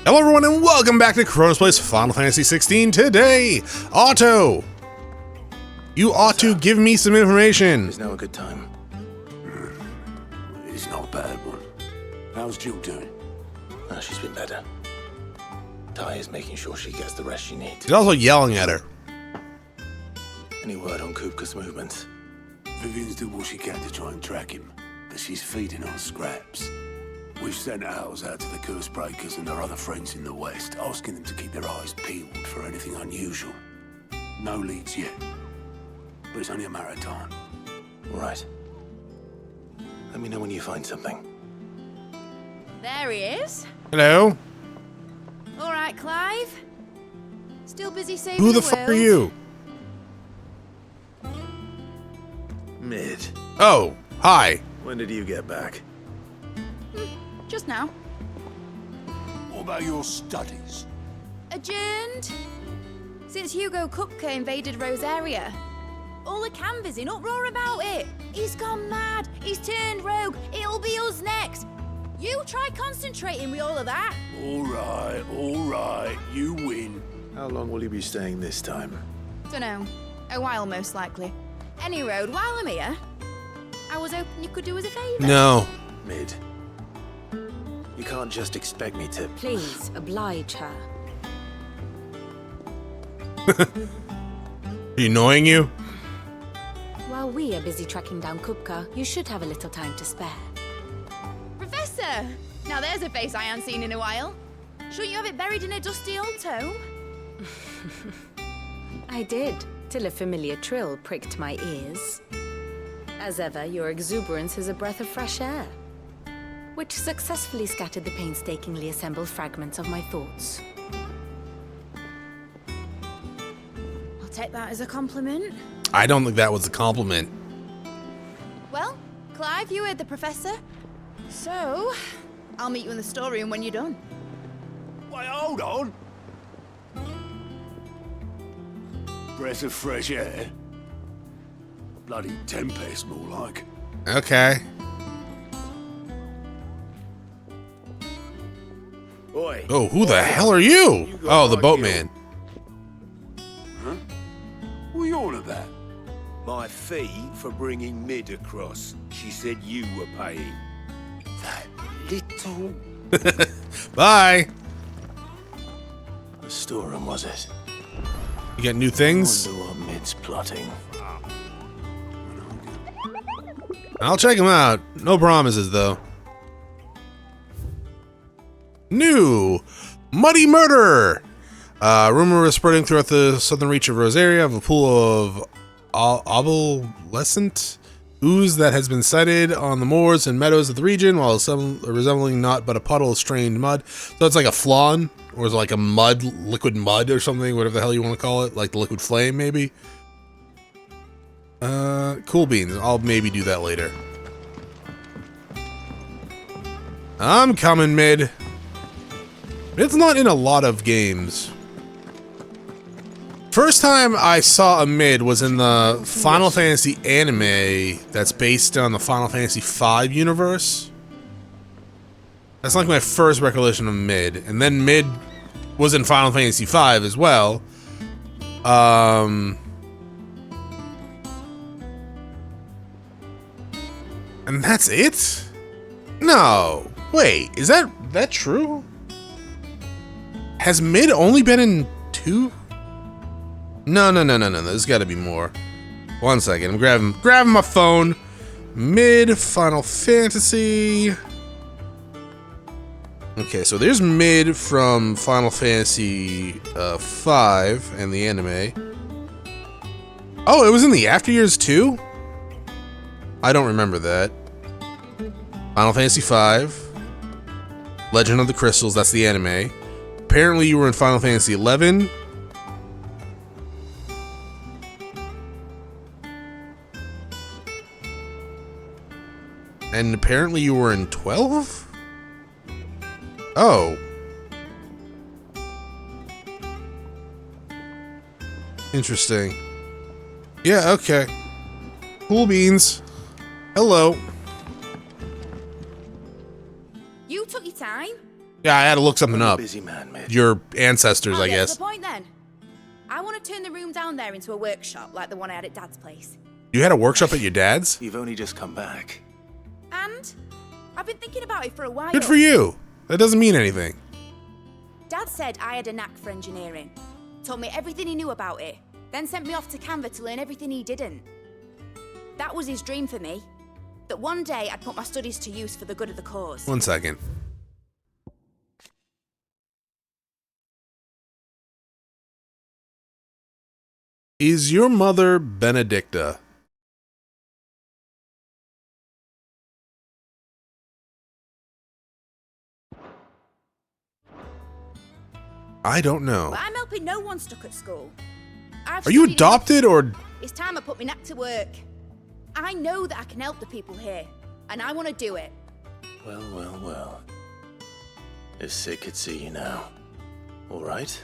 Hello everyone and welcome back to Chronos Plays Final Fantasy XVI. Today, Otto! You ought to give me some information. Is now a good time? It's not a bad one. How's Jill doing? Oh, she's been better. Ty is making sure she gets the rest she needs. He's also yelling at her. Any word on Kupka's movements? Vivian's doing what she can to try and track him, but she's feeding on scraps. We've sent ours out to the curse breakers and their other friends in the west, asking them to keep their eyes peeled for anything unusual. No leads yet, but it's only a matter of time. All right. Let me know when you find something. There he is. Hello? All right, Clive. Still busy saving Who the world? fuck are you? Mid. Oh, hi. When did you get back? Just now. What about your studies? Adjourned. Since Hugo Kupka invaded Rosaria. All the canvas in uproar about it. He's gone mad. He's turned rogue. It'll be us next. You try concentrating with all of that. All right, you win. How long will you be staying this time? Dunno. A while, most likely. Any road, while I'm here, I was hoping you could do us a favour. No. Mid. You can't just expect me to... Please, oblige her. Are you annoying you? While we are busy tracking down Kupka, you should have a little time to spare. Professor! Now there's a face I haven't seen in a while. Shouldn't you have it buried in a dusty old tome? I did, till a familiar trill pricked my ears. As ever, your exuberance is a breath of fresh air, which successfully scattered the painstakingly assembled fragments of my thoughts. I'll take that as a compliment. I don't think that was a compliment. Well, Clive, you heard the professor. So, I'll meet you in the storeroom when you're done. Wait, hold on. Breath of fresh air. Bloody tempest, more like. Okay. Oi! Oh, who the hell are you? Oh, the boatman. Huh? What are you on about? My fee for bringing Mid across. She said you were paying. That little... Bye. The storeroom, was it? You got new things? Wonder what Mid's plotting. I'll check them out. No promises, though. New Muddy Murder. Rumor is spreading throughout the southern reach of Rosaria of a pool of obsolescent ooze that has been sighted on the moors and meadows of the region, while resembling not but a puddle of strained mud. So it's like a flan, or is it like a liquid mud or something, whatever the hell you want to call it, like the liquid flame, maybe. Cool beans. I'll maybe do that later. I'm coming, Mid. It's not in a lot of games. First time I saw a Mid was in the Final Fantasy anime that's based on the Final Fantasy V universe. That's like my first recollection of Mid. And then Mid was in Final Fantasy V as well. And that's it? No. Wait, is that true? Has Mid only been in 2? No. There's got to be more. One second. I'm grabbing my phone. Mid Final Fantasy. Okay, so there's Mid from Final Fantasy V and the anime. Oh, it was in the After Years too? I don't remember that. Final Fantasy V. Legend of the Crystals, that's the anime. Apparently you were in Final Fantasy XI. And apparently you were in 12? Oh. Interesting. Yeah, okay. Cool beans. Hello. You took your time. Yeah, I had to look something I'm a up. busy man, mate. Your ancestors, I'll I get to guess. the point then. I want to turn the room down there into a workshop like the one I had at Dad's place. You had a workshop at your dad's? You've only just come back. And I've been thinking about it for a while. Good for you. That doesn't mean anything. Dad said I had a knack for engineering. Told me everything he knew about it. Then sent me off to Canva to learn everything he didn't. That was his dream for me. That one day I'd put my studies to use for the good of the cause. 1 second. Is your mother Benedicta? I don't know. But I'm helping no one stuck at school. I've Are you studied enough. adopted or... It's time I put my knack to work. I know that I can help the people here, and I want to do it. Well, well, well. If Sid could see you now. All right.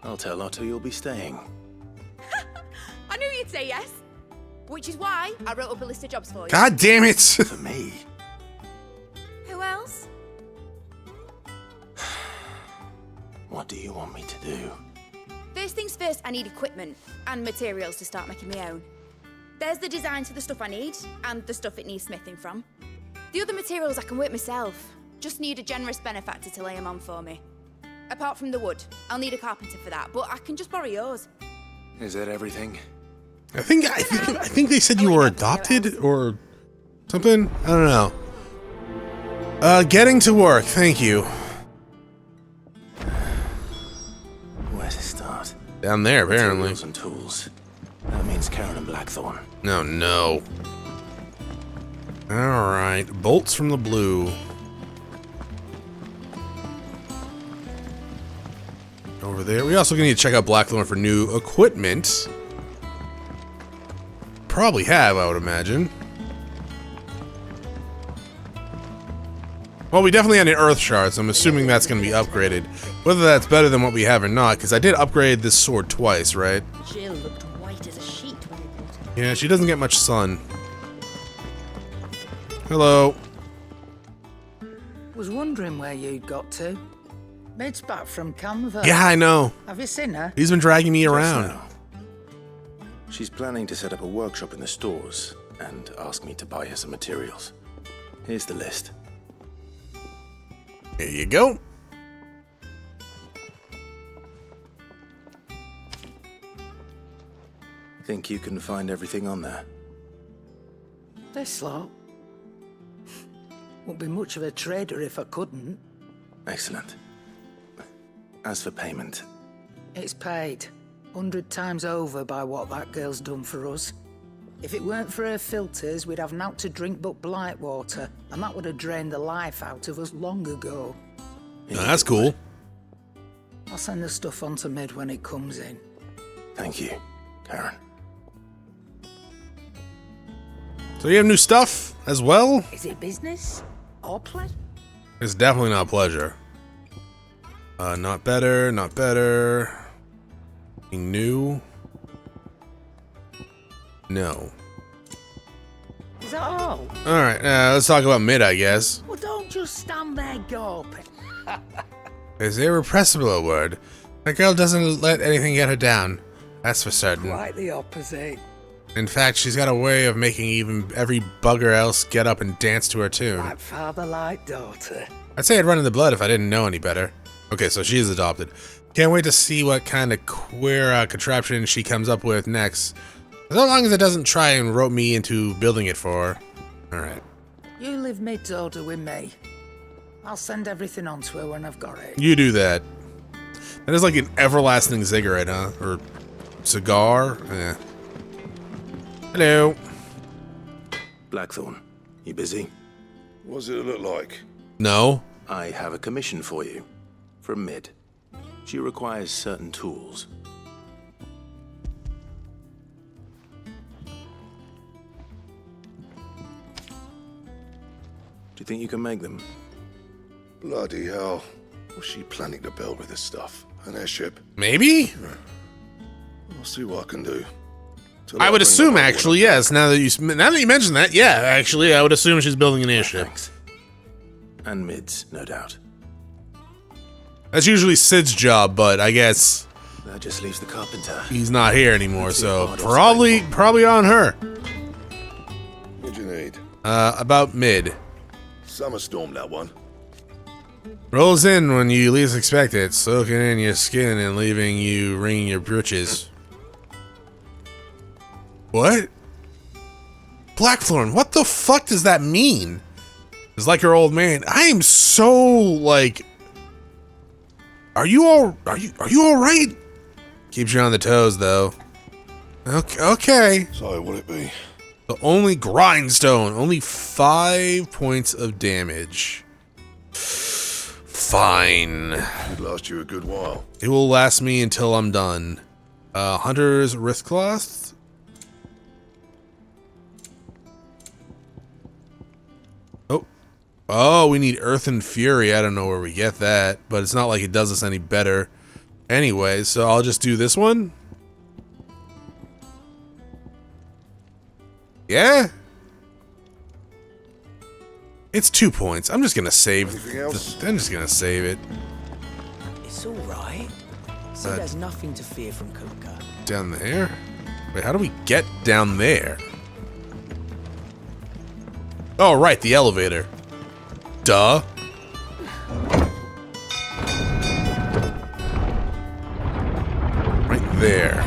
I'll tell Otto you'll be staying. I knew you'd say yes. Which is why I wrote up a list of jobs for you. God damn it! For me. Who else? What do you want me to do? First things first, I need equipment and materials to start making my own. There's the designs for the stuff I need, and the stuff it needs smithing from. The other materials I can work myself. Just need a generous benefactor to lay them on for me. Apart from the wood, I'll need a carpenter for that, but I can just borrow yours. Is that everything? I think they said you were adopted or something. I don't know. Getting to work. Thank you. Where to start? Down there, apparently. Materials and tools. That means Karen and Blackthorn. No, no. All right, bolts from the blue. Over there. We also need to check out Blackthorn for new equipment. Probably have, I would imagine. Well, we definitely had an Earth Shard, so I'm assuming that's going to be upgraded. Whether that's better than what we have or not, because I did upgrade this sword twice, right? Jill looked white as a sheet when he bought it. Yeah, she doesn't get much sun. Hello. Was wondering where you'd got to. Mid's back from Canva. Yeah, I know. Have you seen her? He's been dragging me Just around. now. She's planning to set up a workshop in the stores and ask me to buy her some materials. Here's the list. There you go. Think you can find everything on there? This lot. Wouldn't be much of a trader if I couldn't. Excellent. As for payment, It's paid 100 times over by what that girl's done for us. If it weren't for her filters, we'd have naught to drink but blight water, and that would have drained the life out of us long ago. Oh, that's cool. I'll send the stuff on to Mid when it comes in. thank you, Karen. So you have new stuff as well? Is it business or pleasure? It's definitely not pleasure. Not better, not better. Anything new? No. Is that all? Alright, let's talk about Mid, I guess. Well, don't just stand there gawping. Is irrepressible a word? That girl doesn't let anything get her down. That's for certain. Quite the opposite. In fact, she's got a way of making even every bugger else get up and dance to her tune. Like father, like daughter. I'd say I'd run in the blood if I didn't know any better. Okay, so she is adopted. Can't wait to see what kind of queer contraption she comes up with next. As long as it doesn't try and rope me into building it for her. Alright. You live Mid's order with me. I'll send everything on to her when I've got it. You do that. That is like an everlasting cigarette, huh? Or cigar? Yeah. Hello. Blackthorn, you busy? What does it look like? No. I have a commission for you. From Mid. She requires certain tools. Do you think you can make them? Bloody hell. What's she planning to build with this stuff? An airship? Maybe? I'll see what I can do. Till I would bring assume, the whole actually, one. yes. Now that you mention that, yeah, actually, I would assume she's building an airship. Thanks. And Mid's, no doubt. That's usually Sid's job, but I guess That just leaves the carpenter. he's not here anymore, so Let's see probably on her. What'd you need? About mid. Summer storm, that one. Rolls in when you least expect it, soaking in your skin and leaving you wringing your britches. What? Blackthorn, what the fuck does that mean? It's like your old man. I am so like. Are you all right? Keeps you on the toes though. Okay. So what'd it be? The only grindstone, only 5 points of damage. Fine. Should last you a good while. It will last me until I'm done. Hunter's Wristcloth. Oh, we need Earth and Fury. I don't know where we get that, but it's not like it does us any better. Anyway, so I'll just do this one. Yeah. It's 2 points. I'm just gonna save. Anything else? I'm just gonna save it. It's all right. So there's nothing to fear from Kuka. Down there? Wait, how do we get down there? Oh, right, the elevator. Duh. Right there.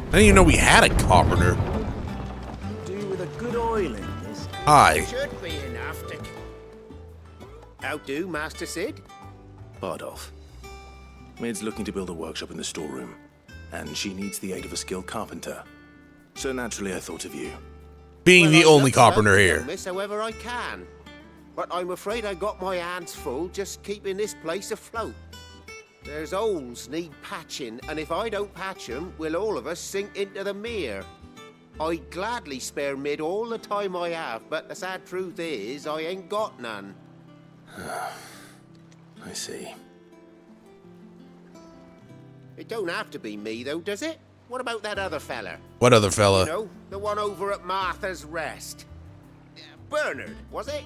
I didn't even know we had a carpenter. Do with a good oil in this. Hi. Should be enough to... How do, Master Sid? Bardolph. Maid's looking to build a workshop in the storeroom, and she needs the aid of a skilled carpenter. So naturally I thought of you. Being the Well, only I'd love to help carpenter you, here. Miss, however I can. But I'm afraid I got my hands full just keeping this place afloat. There's holes need patching, and if I don't patch them, will all of us sink into the mere. I'd gladly spare Mid all the time I have, but the sad truth is I ain't got none. I see. It don't have to be me, though, does it? What about that other fella? What other fella? You know, the one over at Martha's Rest. Bernard, was it?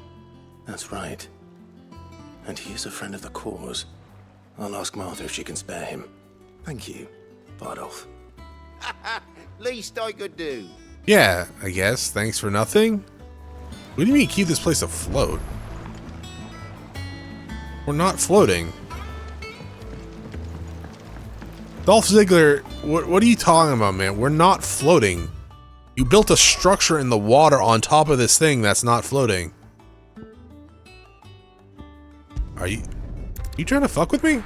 That's right. And he is a friend of the cause. I'll ask Martha if she can spare him. Thank you, Bardolph. Least I could do. Yeah, I guess. Thanks for nothing. What do you mean keep this place afloat? We're not floating. Dolph Ziggler, what are you talking about, man? We're not floating. You built a structure in the water on top of this thing that's not floating. Are you trying to fuck with me?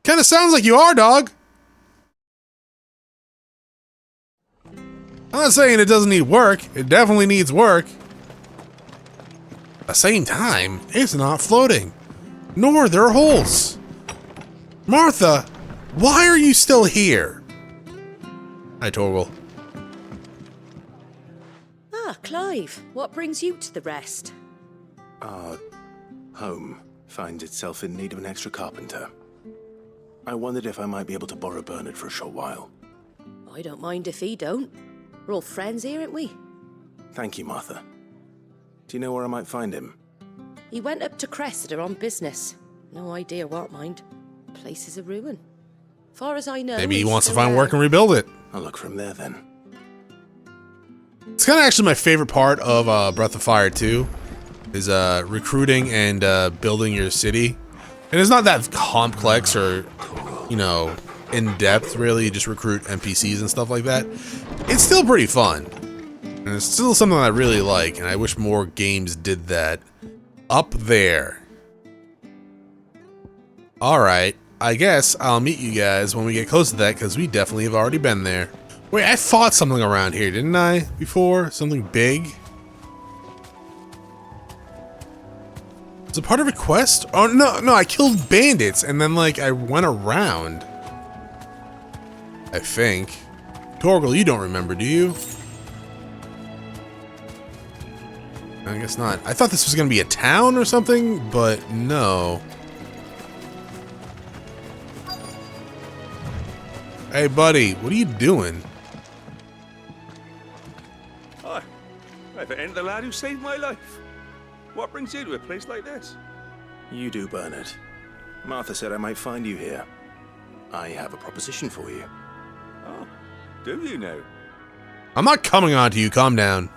Kinda sounds like you are, dog. I'm not saying it doesn't need work. It definitely needs work. At the same time, it's not floating. Nor are there holes. Martha, why are you still here? Hi, Torgal. Ah, Clive, what brings you to the rest? Our home finds itself in need of an extra carpenter. I wondered if I might be able to borrow Bernard for a short while. I don't mind if he don't. We're all friends here, aren't we? Thank you, Martha. Do you know where I might find him? He went up to Cressida on business. No idea what, mind. Place is a ruin. Far as I know, Maybe he he's wants to still find there. work and rebuild it. I'll look for him there then. It's kind of actually my favorite part of Breath of Fire 2 is recruiting and building your city. And it's not that complex or, you know, in depth really. You just recruit NPCs and stuff like that. It's still pretty fun. And it's still something I really like, and I wish more games did that. Up there. Alright, I guess I'll meet you guys when we get close to that, because we definitely have already been there. Wait, I fought something around here, didn't I, before? Something big? Was it part of a quest? Oh, no, I killed bandits, and then, like, I went around. I think. Torgal, you don't remember, do you? I guess not. I thought this was gonna be a town or something, but no. Hey, buddy, what are you doing? Hi. If it ain't the lad who saved my life. What brings you to a place like this? You do, Bernard. Martha said I might find you here. I have a proposition for you. Oh, do you now? I'm not coming on to you. Calm down.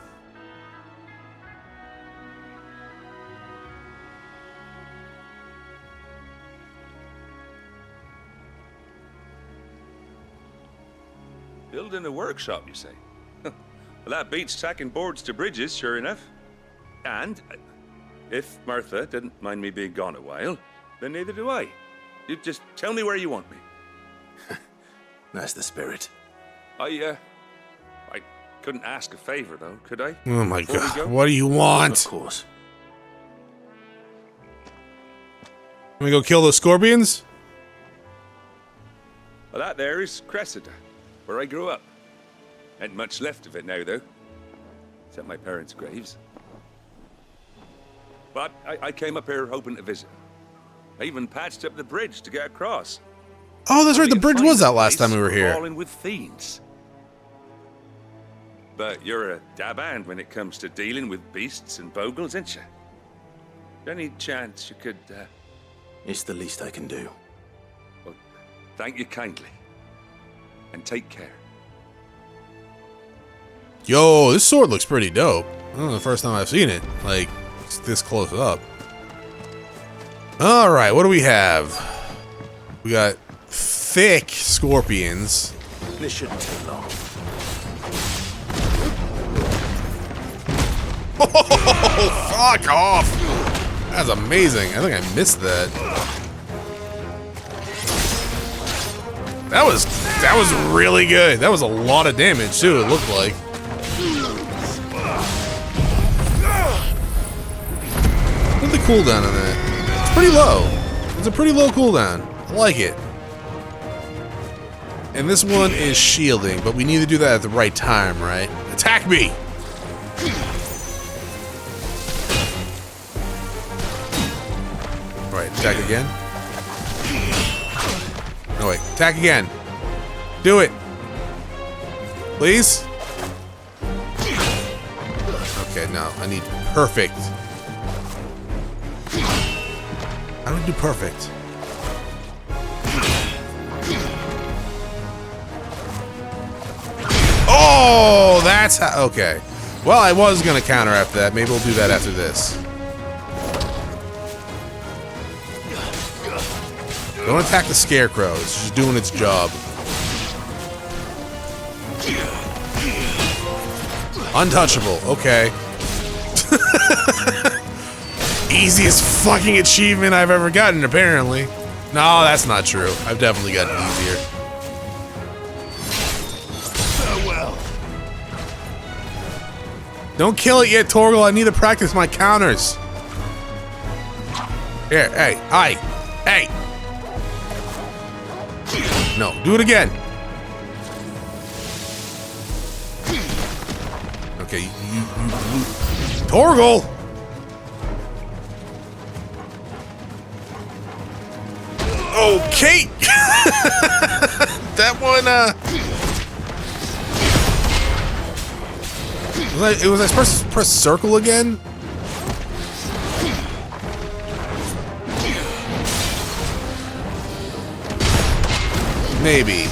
Building a workshop, you say? Well, that beats tacking boards to bridges, sure enough. And if Martha didn't mind me being gone a while, then neither do I. You just tell me where you want me. That's the spirit. I couldn't ask a favor, though, could I? Oh my Before we god. go? What do you want? Of course. Can we go kill those scorpions? Well, that there is Cressida, where I grew up. Ain't much left of it now, though. Except my parents' graves. But I came up here hoping to visit. I even patched up the bridge to get across. Oh, that's right. Only The to bridge find was the out last place time we were here. crawling with fiends. But you're a dab hand when it comes to dealing with beasts and bogles, ain't you? Any chance you could, It's the least I can do. Well, thank you kindly. And take care. Yo, this sword looks pretty dope. I don't know the first time I've seen it. Like, it's this close up. Alright, what do we have? We got thick scorpions. This shouldn't take long. Oh, fuck off! That's amazing. I think I missed that. That was really good. That was a lot of damage too, it looked like. What's the cooldown on that? It's pretty low. It's a pretty low cooldown. I like it. And this one is shielding, but we need to do that at the right time, right? Attack me! Alright, attack again. No, wait. Attack again. Do it. Please? Okay, no. I need perfect. How do we do perfect? Oh, that's how. Okay. Well, I was going to counter after that. Maybe we'll do that after this. Don't attack the scarecrow. It's just doing its job. Untouchable. Okay. Easiest fucking achievement I've ever gotten, apparently. No, that's not true. I've definitely gotten easier. Farewell. Don't kill it yet, Torgal. I need to practice my counters. Here, hey, hi. Hey. No, do it again. Okay, you Torgal! Okay! That one, was I supposed to press circle again? Maybe.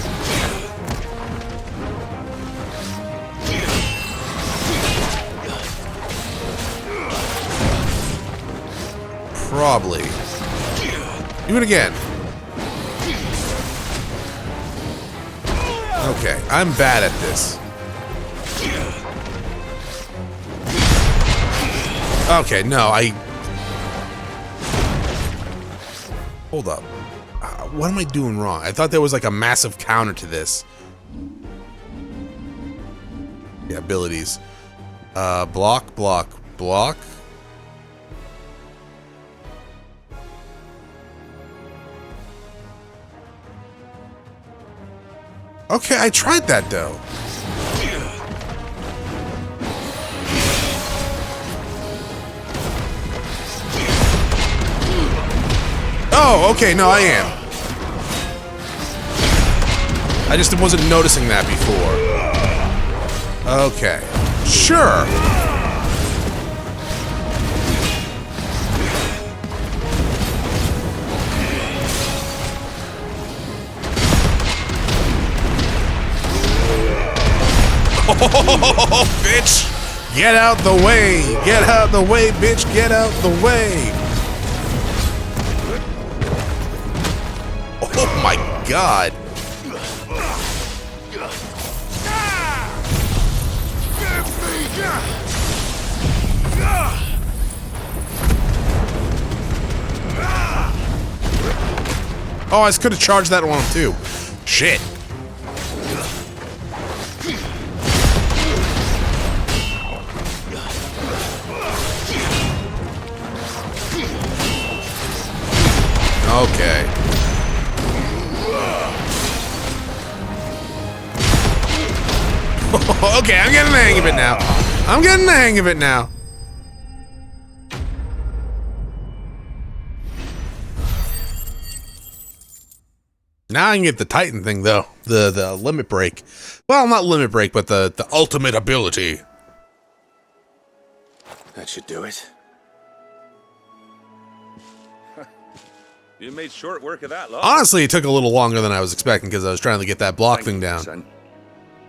Probably. Do it again. Okay, I'm bad at this. Okay, no, hold up. What am I doing wrong? I thought there was like a massive counter to this. Yeah, abilities. Block, block, block. Okay, I tried that though. Oh, okay, no, I am. I just wasn't noticing that before. Okay. Sure. Oh, bitch! Get out the way! Get out the way, bitch! Get out the way! Oh my god! Oh, I could have charged that one too. Shit. Okay. Okay, I'm getting the hang of it now. I'm getting the hang of it now. Now I can get the Titan thing though. The limit break. Well, not limit break, but the ultimate ability. That should do it. You made short work of that, lot. Honestly, it took a little longer than I was expecting because I was trying to get that block thing down. Son.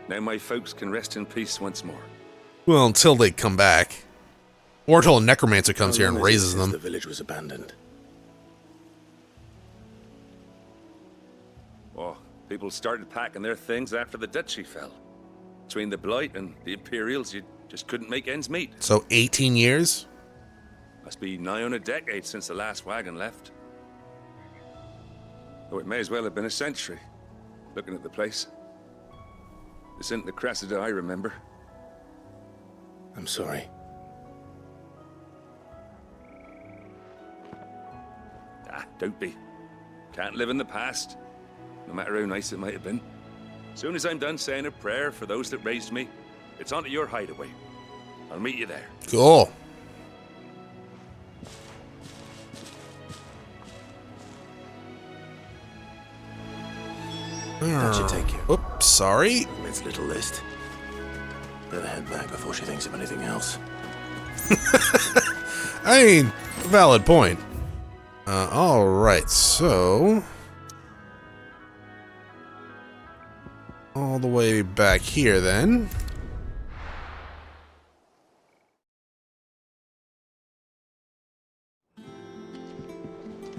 Now my folks can rest in peace once more. Well, until they come back. Or until a necromancer comes here and raises them. The village was abandoned. Oh, people started packing their things after the duchy fell. Between the Blight and the Imperials, you just couldn't make ends meet. So 18 years? Must be nigh on a decade since the last wagon left. Though it may as well have been a century, looking at the place. This isn't the Cressida I remember. I'm sorry. Ah, don't be. Can't live in the past, no matter how nice it might have been. Soon as I'm done saying a prayer for those that raised me, it's on to your hideaway. I'll meet you there. Cool. That should take you. Oops, sorry. It's little list. Better head back before she thinks of anything else. I mean, valid point. Alright, so... all the way back here, then.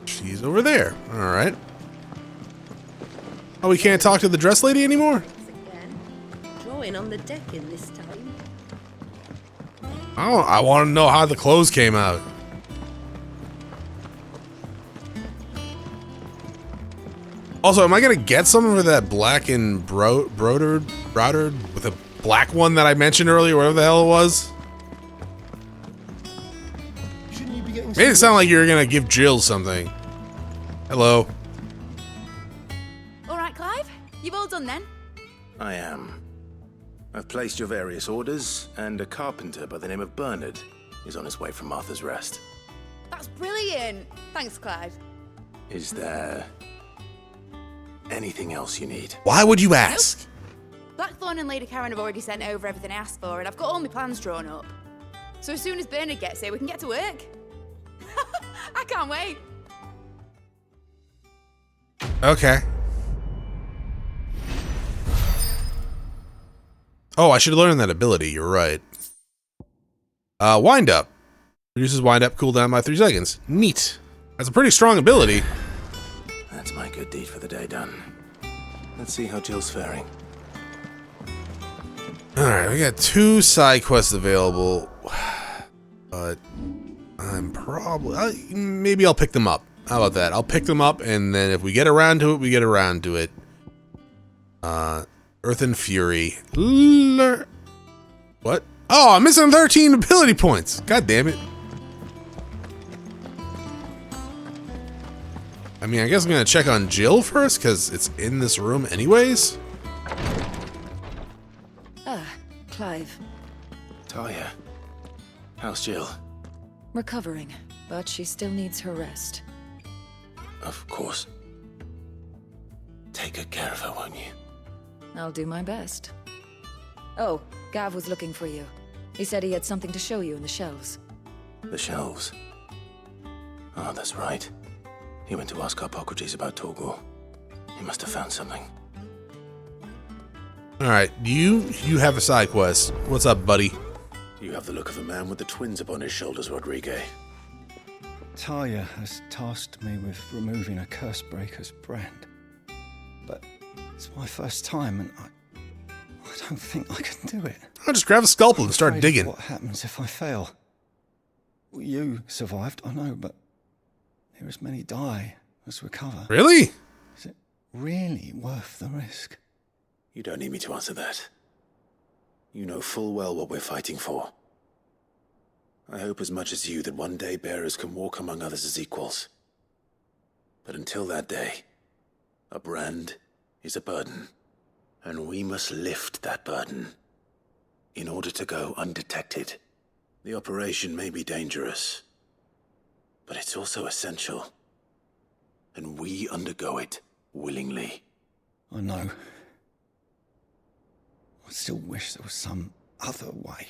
She's over there. Alright. Oh, we can't talk to the dress lady anymore? Drawing on the deck in this time. Oh, I want to know how the clothes came out. Also, am I gonna get some of that black and brodered with a black one that I mentioned earlier, whatever the hell it was? Shouldn't you be getting Made it sound like you were gonna give Jill something. Hello. All right, Clive. You've all done then. I am. I've placed your various orders, and a carpenter by the name of Bernard is on his way from Martha's Rest. That's brilliant. Thanks, Clive. Is there anything else you need? Why would you ask? Nope. Blackthorn and Lady Karen have already sent over everything I asked for, and I've got all my plans drawn up. So as soon as Bernard gets here, we can get to work. I can't wait. Okay. Oh, I should learn that ability. You're right. Wind up. Reduces wind up cooldown by 3 seconds. Neat. That's a pretty strong ability. That's my good deed for the day done. Let's see how Jill's faring. Alright, we got 2 side quests available. But I'm probably... maybe I'll pick them up. How about that? I'll pick them up, and then if we get around to it, we get around to it. Earth and Fury. What? Oh, I'm missing 13 ability points. God damn it. I mean, I guess I'm gonna check on Jill first, because it's in this room anyways. Ah, Clive. Talia, how's Jill? Recovering, but she still needs her rest. Of course. Take good care of her, won't you? I'll do my best. Oh, Gav was looking for you. He said he had something to show you in the shelves. The shelves? Oh, that's right. He went to ask Hippocrates about Torgor. He must have found something. Alright, you have a side quest. What's up, buddy? You have the look of a man with the twins upon his shoulders, Rodrigue. Talia has tasked me with removing a Cursebreaker's brand. But it's my first time, and I don't think I can do it. I'll just grab a scalpel and start digging. What happens if I fail? You survived, I know, but near as many die as recover. Really? Is it really worth the risk? You don't need me to answer that. You know full well what we're fighting for. I hope as much as you that one day bearers can walk among others as equals. But until that day, a brand is a burden, and we must lift that burden in order to go undetected. The operation may be dangerous, but it's also essential, and we undergo it willingly. I know. I still wish there was some other way.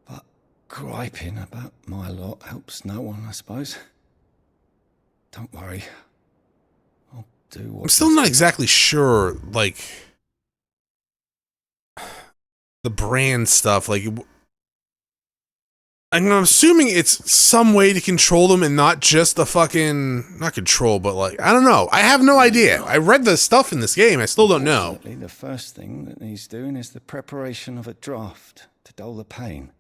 But griping about my lot helps no one, I suppose. Don't worry. I'll do what... I'm still not exactly sure, like... the brand stuff, like... I'm assuming it's some way to control them and not just the fucking... not control, but like... I don't know. I have no idea. I read the stuff in this game. I still don't know. The first thing that needs doing is the preparation of a draft to dull the pain.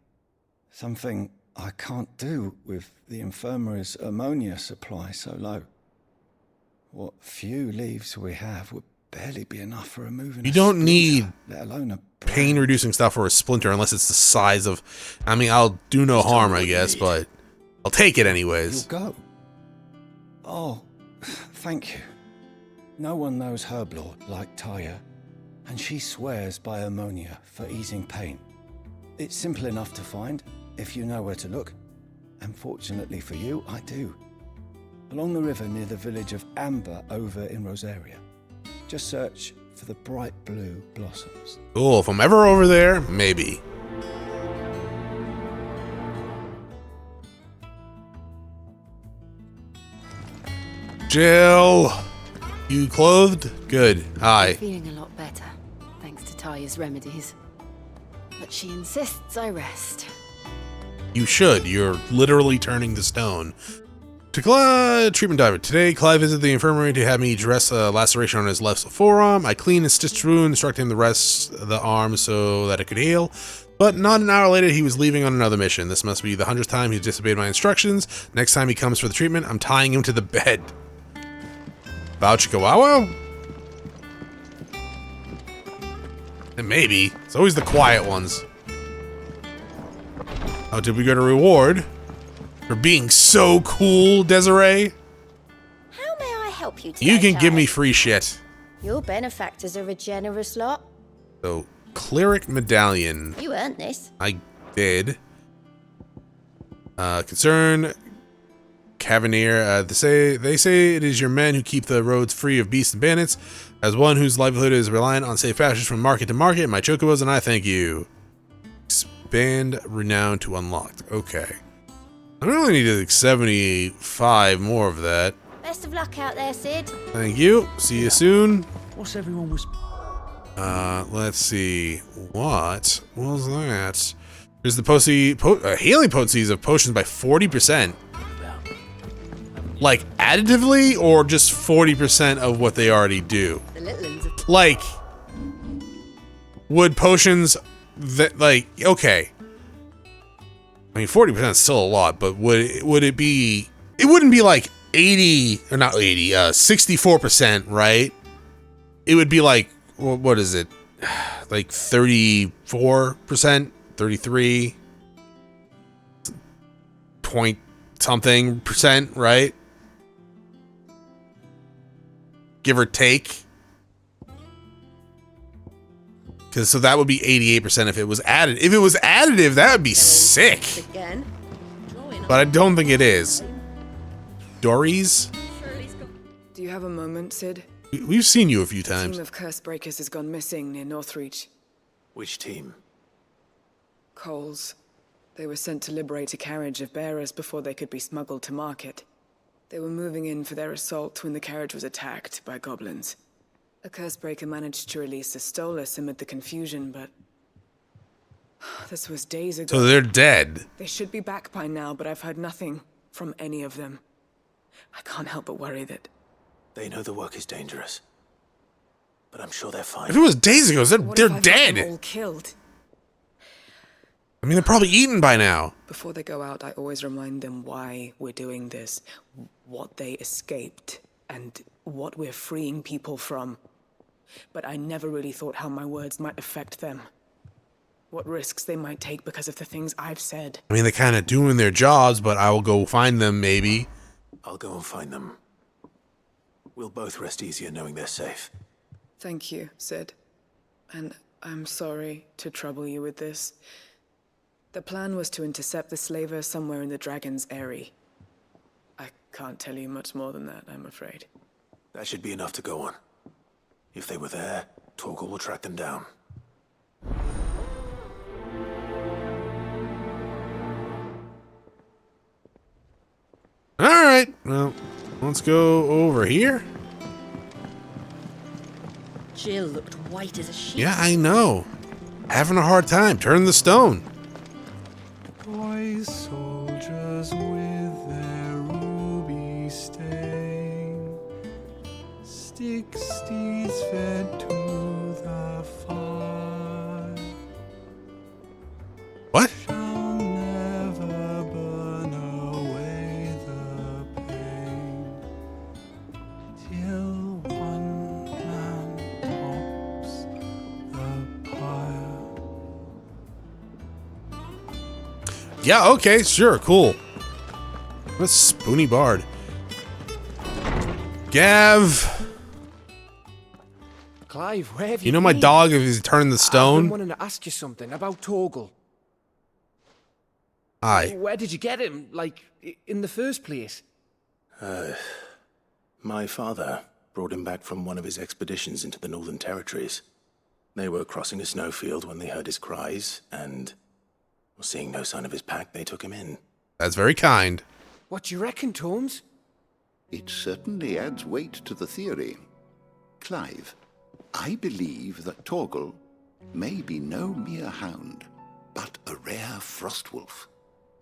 Something I can't do with the infirmary's ammonia supply so low. What few leaves we have would barely be enough for removing. You don't need let alone a pain-reducing stuff or a splinter unless it's the size of... I mean, I'll do no harm, I guess, but I'll take it anyways. You'll go. Oh, thank you. No one knows Herblord like Talia, and she swears by ammonia for easing pain. It's simple enough to find if you know where to look. And fortunately for you, I do. Along the river near the village of Amber over in Rosaria. Just search for the bright blue blossoms. Cool, if I'm ever over there, maybe. Jill, you clothed? Good. Hi. I'm feeling a lot better, thanks to Talia's remedies. But she insists I rest. You should. You're literally turning to stone. To treatment diver. Today, Clive visited the infirmary to have me dress a laceration on his left forearm. I cleaned and stitched the wound, instructed him the rest of the arm so that it could heal. But not an hour later, he was leaving on another mission. This must be the 100th time he's disobeyed my instructions. Next time he comes for the treatment, I'm tying him to the bed. Bow Chikawawa? And maybe. It's always the quiet ones. Oh, did we get a reward? For being so cool, Desiree? How may I help you today, You can give child? me free shit. Your benefactors are a generous lot. So, Cleric Medallion. You earned this. I did. Concern Cavanier. They say it is your men who keep the roads free of beasts and bandits. As one whose livelihood is reliant on safe passage from market to market, my chocobos and I thank you. Expand renown to unlocked. Okay. I only need like 75 more of that. Best of luck out there, Sid. Thank you. See you soon. What's everyone was... Let's see. What was that? There's the healing potencies of potions by 40%. Like, additively, or just 40% of what they already do? Like, would potions that, like, okay. I mean, 40% is still a lot, but would it be... It wouldn't be like 80, or not 80, 64%, right? It would be like, what is it? Like 34%? 33 point something percent, right? Give or take. Because so that would be 88% if it was added. If it was additive, that would be sick. But I don't think it is. Dories? Do you have a moment, Sid? We've seen you a few A times. team of Cursebreakers has gone missing near Northreach. Which team? Coles. They were sent to liberate a carriage of bearers before they could be smuggled to market. They were moving in for their assault when the carriage was attacked by goblins. A Cursebreaker managed to release a Stolas amid the confusion, but this was days ago. So they're dead. They should be back by now, but I've heard nothing from any of them. I can't help but worry that... They know the work is dangerous, but I'm sure they're fine. If it was days ago, they're What if I've got them dead. all killed? I mean, they're probably eaten by now. Before they go out, I always remind them why we're doing this, what they escaped, and what we're freeing people from. But I never really thought how my words might affect them. What risks they might take because of the things I've said. I mean, they're kind of doing their jobs, but I will go find them, maybe. I'll go and find them. We'll both rest easier knowing they're safe. Thank you, Sid. And I'm sorry to trouble you with this. The plan was to intercept the slaver somewhere in the Dragon's Eyrie. I can't tell you much more than that, I'm afraid. That should be enough to go on. If they were there, Torgal will track them down. Alright, well, let's go over here. Jill looked white as a sheet. Yeah, I know. Having a hard time. Turn the stone. Boys, soldiers with their ruby stain, stick steeds fed to the fire. What? Shall never burn away the pain till one man tops the pyre. Yeah, okay, sure, cool. What a spoony bard. Gav. Clive, where have you You know my been? dog if he's turning the I've been stone? wanting to ask you something about Torgal. Aye. Where did you get him, like, in the first place? My father brought him back from one of his expeditions into the Northern Territories. They were crossing a snowfield when they heard his cries, and seeing no sign of his pack, they took him in. That's very kind. What do you reckon, Tomes? It certainly adds weight to the theory. Clive, I believe that Torgal may be no mere hound, but a rare frostwolf,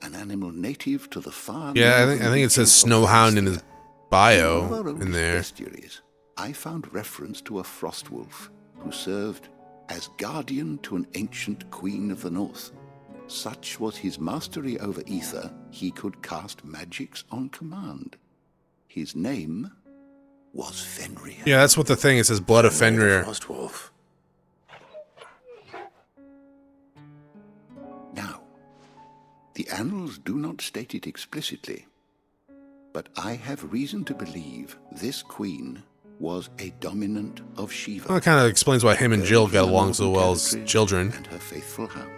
an animal native to the far Yeah, I northern think it says regions of Snowhound in his bio one of our in oldest there. bestiaries, I found reference to a frostwolf who served as guardian to an ancient queen of the north. Such was his mastery over ether, he could cast magics on command. His name was Fenrir. Yeah, that's what the thing is. It says Blood of Fenrir. Frostwolf. Now, the annals do not state it explicitly, but I have reason to believe this queen was a dominant of Shiva. Well, that kind of explains why him and Jill get along so well as children. And her faithful hound.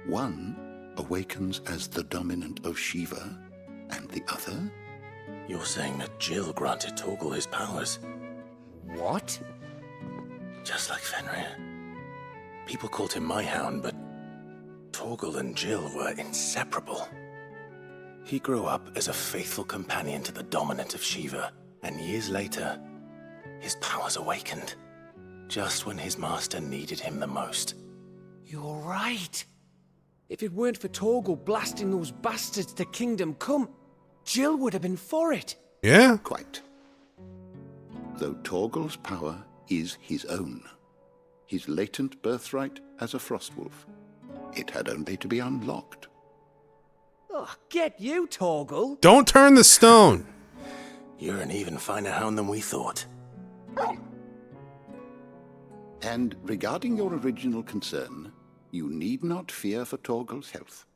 One awakens as the dominant of Shiva, and the other? You're saying that Jill granted Torgal his powers? What? Just like Fenrir. People called him my hound, but Torgal and Jill were inseparable. He grew up as a faithful companion to the dominant of Shiva, and years later, his powers awakened, just when his master needed him the most. You're right. If it weren't for Torgal blasting those bastards to Kingdom Come, Jill would have been for it. Yeah? Quite. Though Torgal's power is his own, his latent birthright as a frostwolf, it had only to be unlocked. Oh, get you, Torgal. Don't turn the stone. You're an even finer hound than we thought. And regarding your original concern, you need not fear for Torgal's health.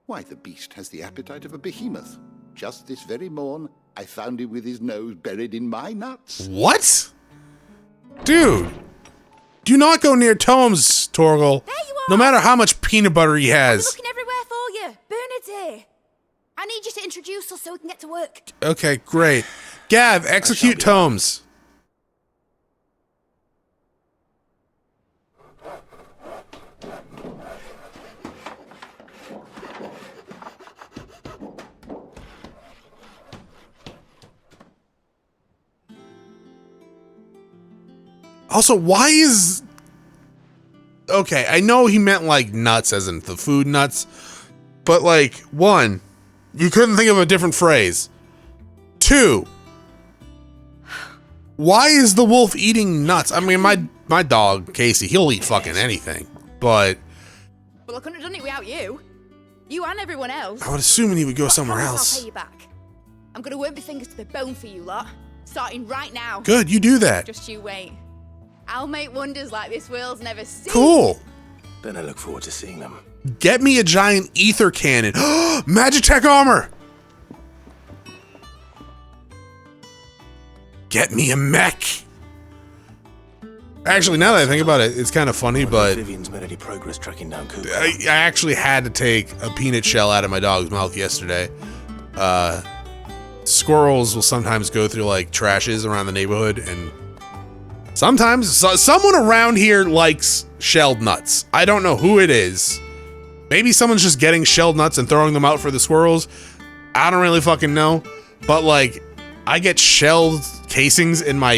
Why, the beast has the appetite of a behemoth. Just this very morn, I found him with his nose buried in my nuts. What? Dude. Do not go near Tomes, Torgal. There you are. No matter how much peanut butter he I'm has. looking everywhere for you. Bernard's here. I need you to introduce us so we can get to work. Okay, great. Gav, execute Tomes. Also, why is... Okay, I know he meant like nuts as in the food nuts, but like, one, you couldn't think of a different phrase. Two, why is the wolf eating nuts? I mean, my dog, Casey, he'll eat fucking anything, but... Well, I couldn't have done it without you. You and everyone else. I would assume he would go But I somewhere promise else. I'll pay you back. I'm gonna work my fingers to the bone for you lot, starting right now. Good, you do that. Just you wait. I'll make wonders like this world's never seen. Cool. Then I look forward to seeing them. Get me a giant ether cannon. Magitech armor. Get me a mech. Actually, now that I think about it, it's kind of funny, but Vivian's made any progress tracking down Cooper. I actually had to take a peanut shell out of my dog's mouth yesterday. Squirrels will sometimes go through like trashes around the neighborhood, and sometimes someone around here likes shelled nuts. I don't know who it is. Maybe someone's just getting shelled nuts and throwing them out for the squirrels. I don't really fucking know. But like, I get shelled casings in my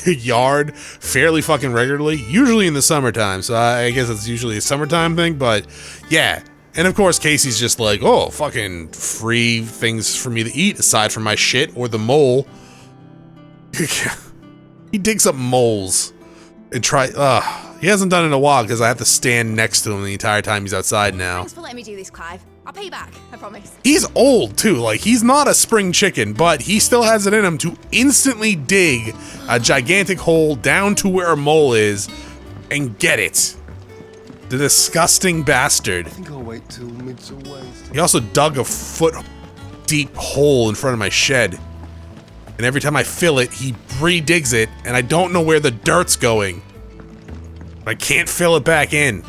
yard fairly fucking regularly, usually in the summertime. So I guess it's usually a summertime thing, but yeah. And of course, Casey's just like, oh, fucking free things for me to eat aside from my shit or the mole. He digs up moles and he hasn't done it in a while because I have to stand next to him the entire time he's outside now. Thanks for letting me do this, Clive. I'll pay you back, I promise. He's old too, like he's not a spring chicken, but he still has it in him to instantly dig a gigantic hole down to where a mole is and get it. The disgusting bastard. I think I'll wait till mid's away. He also dug a foot deep hole in front of my shed. And every time I fill it, he re-digs it, and I don't know where the dirt's going. I can't fill it back in.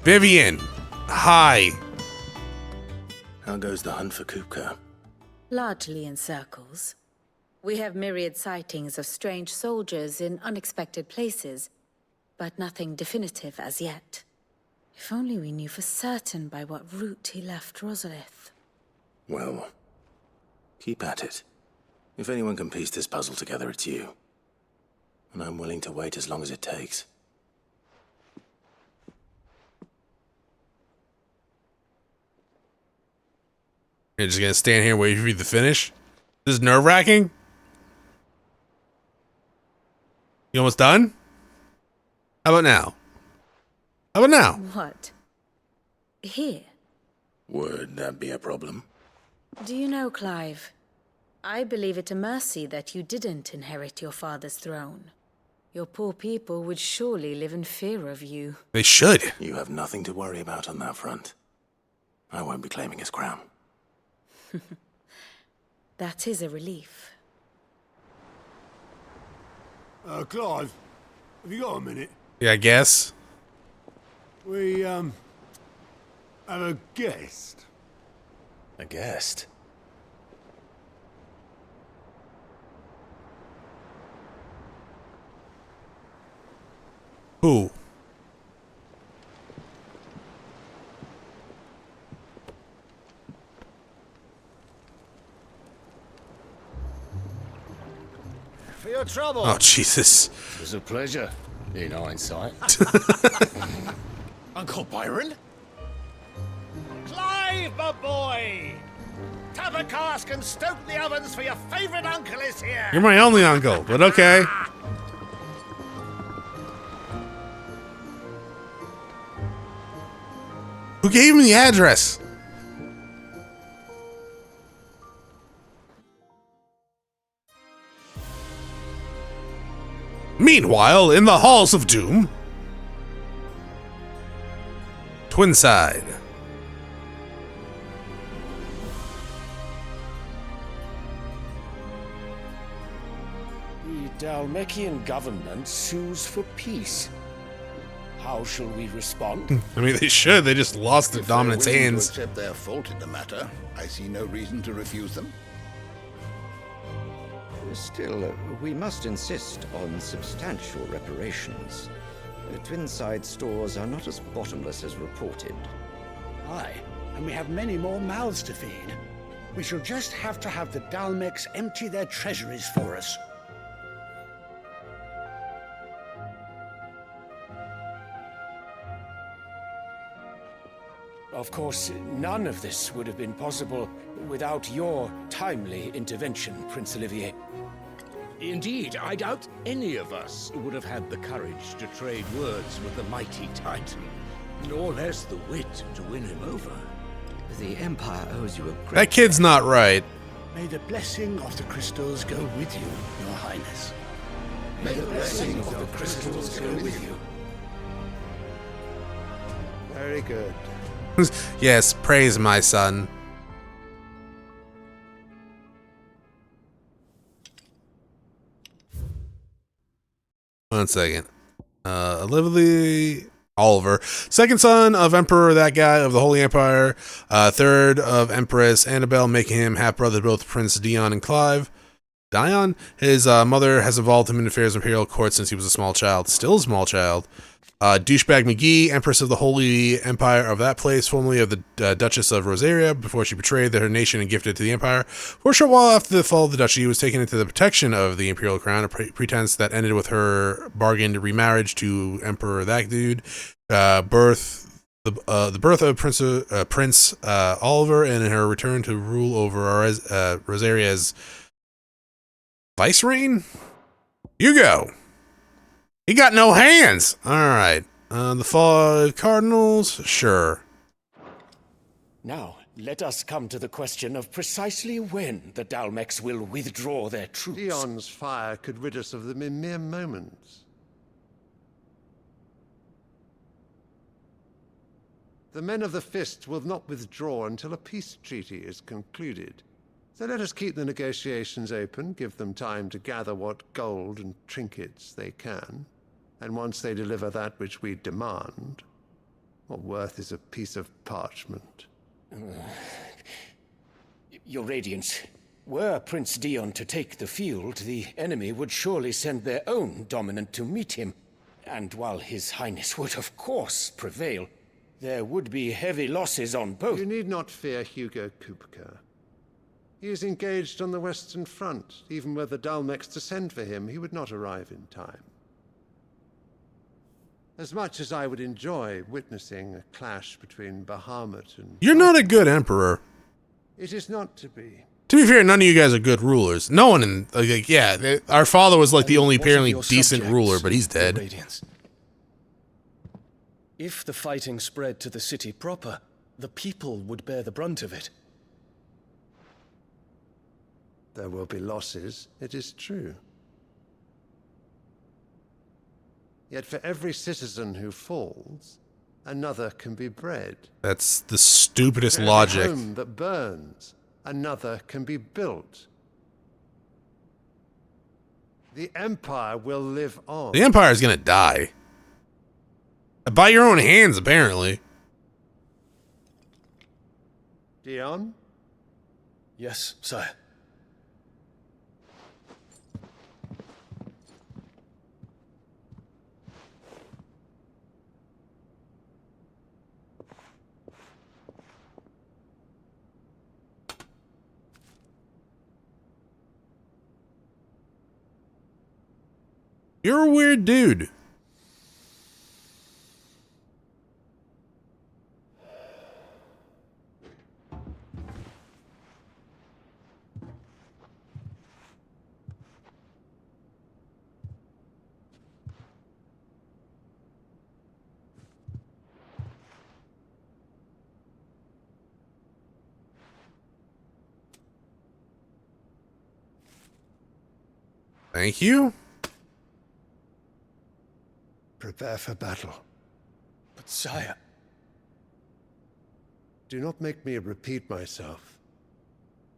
Vivian, hi. How goes the hunt for Kupka? Largely in circles. We have myriad sightings of strange soldiers in unexpected places, but nothing definitive as yet. If only we knew for certain by what route he left Rosalith. Well, keep at it. If anyone can piece this puzzle together, it's you. And I'm willing to wait as long as it takes. You're just gonna stand here and wait for you to finish? This is nerve-wracking? You almost done? How about now? How about now? What? Here? Would that be a problem? Do you know, Clive? I believe it a mercy that you didn't inherit your father's throne. Your poor people would surely live in fear of you. They should. You have nothing to worry about on that front. I won't be claiming his crown. That is a relief. Clive, have you got a minute? Yeah, I guess. We, have a guest. A guest? Who? For your trouble. Oh, Jesus. It was a pleasure, in hindsight. Uncle Byron? Clive, my boy! Tap a cask and stoke the ovens for your favourite uncle is here! You're my only uncle, but okay. Who gave him the address? Meanwhile, in the halls of doom, Twinside. The Dalmekian government sues for peace. How shall we respond? I mean, they should. They just lost their If dominant's they're willing hands. to accept their fault in the matter, I see no reason to refuse them. Still, we must insist on substantial reparations. Twinside stores are not as bottomless as reported. Aye, and we have many more mouths to feed. We shall just have to have the Dalmecs empty their treasuries for us. Of course, none of this would have been possible without your timely intervention, Prince Olivier. Indeed, I doubt any of us would have had the courage to trade words with the mighty Titan, nor less the wit to win him over. The Empire owes you a great That kid's not right. May the blessing of the crystals go with you, Your Highness. May the blessing of the crystals go with you. Very good. Yes, praise my son. One second. Oliver, second son of Emperor that guy of the Holy Empire, third of Empress Annabelle, making him half brother to both Prince Dion and Clive. Dion, his mother has involved him in affairs of Imperial court since he was a small child, still a small child. Douchebag McGee, Empress of the Holy Empire of that place, formerly of the Duchess of Rosaria, before she betrayed her nation and gifted it to the Empire. For a short while after the fall of the duchy, was taken into the protection of the Imperial crown, a pretense that ended with her bargained remarriage to Emperor that dude, the birth of Prince Oliver, and her return to rule over Rosaria as vicereign. You go. He got no hands. All right. The 5 cardinals, sure. Now, let us come to the question of precisely when the Dalmex will withdraw their troops. Dion's fire could rid us of them in mere moments. The men of the Fist will not withdraw until a peace treaty is concluded. So let us keep the negotiations open, give them time to gather what gold and trinkets they can, and once they deliver that which we demand, what worth is a piece of parchment? Your Radiance, were Prince Dion to take the field, the enemy would surely send their own dominant to meet him. And while His Highness would of course prevail, there would be heavy losses on both. You need not fear Hugo Kupka. He is engaged on the Western Front. Even were the Dalmex to send for him, he would not arrive in time. As much as I would enjoy witnessing a clash between Bahamut and... You're not a good emperor. It is not to be. To be fair, none of you guys are good rulers. No one in... our father was like the only apparently decent ruler, but he's dead. Radiance. If the fighting spread to the city proper, the people would bear the brunt of it. There will be losses, it is true. Yet for every citizen who falls, another can be bred. That's the stupidest For logic. every home that burns, another can be built. The Empire will live on. The Empire is gonna die. By your own hands, apparently. Dion? Yes, sire. You're a weird dude. Thank you. Prepare for battle. But sire... Do not make me repeat myself.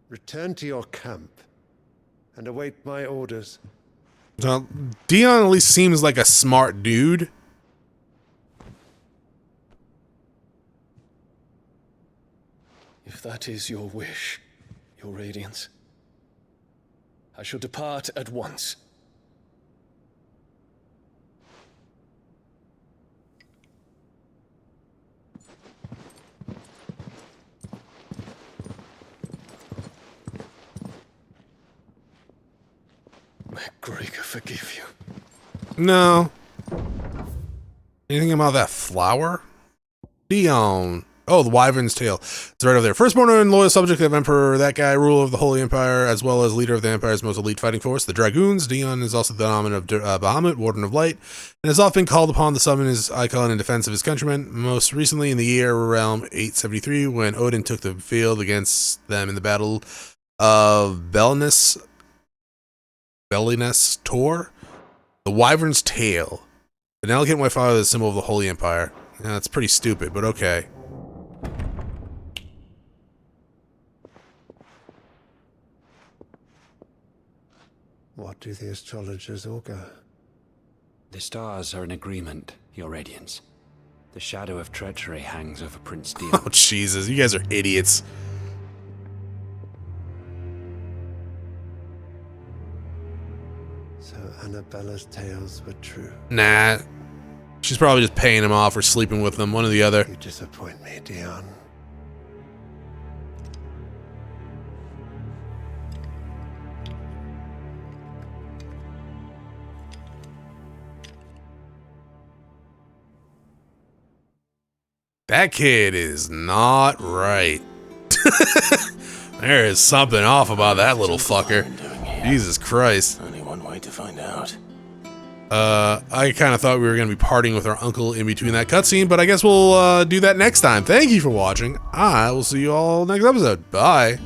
Return to your camp and await my orders. Well, Dion at least seems like a smart dude. If that is your wish, Your Radiance, I shall depart at once. May Gregor forgive you. No. Anything about that flower? Dion. Oh, the Wyvern's Tail. It's right over there. Firstborn and loyal subject of Emperor, that guy, ruler of the Holy Empire, as well as leader of the Empire's most elite fighting force, the Dragoons. Dion is also the dominant of Bahamut, Warden of Light, and has often called upon to summon his icon in defense of his countrymen, most recently in the year realm 873, when Odin took the field against them in the Battle of Belinus Tor. The Wyvern's Tail. An elegant white flower is the symbol of the Holy Empire. Yeah, that's pretty stupid, but okay. What do the astrologers augur? The stars are in agreement, Your Radiance. The shadow of treachery hangs over Prince Dion. Oh, Jesus. You guys are idiots. So Annabella's tales were true. Nah. She's probably just paying him off or sleeping with them, one or the other. You disappoint me, Dion. That kid is not right. There is something off about that little fucker. Jesus Christ. Only one way to find out. I kind of thought we were going to be partying with our uncle in between that cutscene, but I guess we'll do that next time. Thank you for watching. I will see you all next episode. Bye.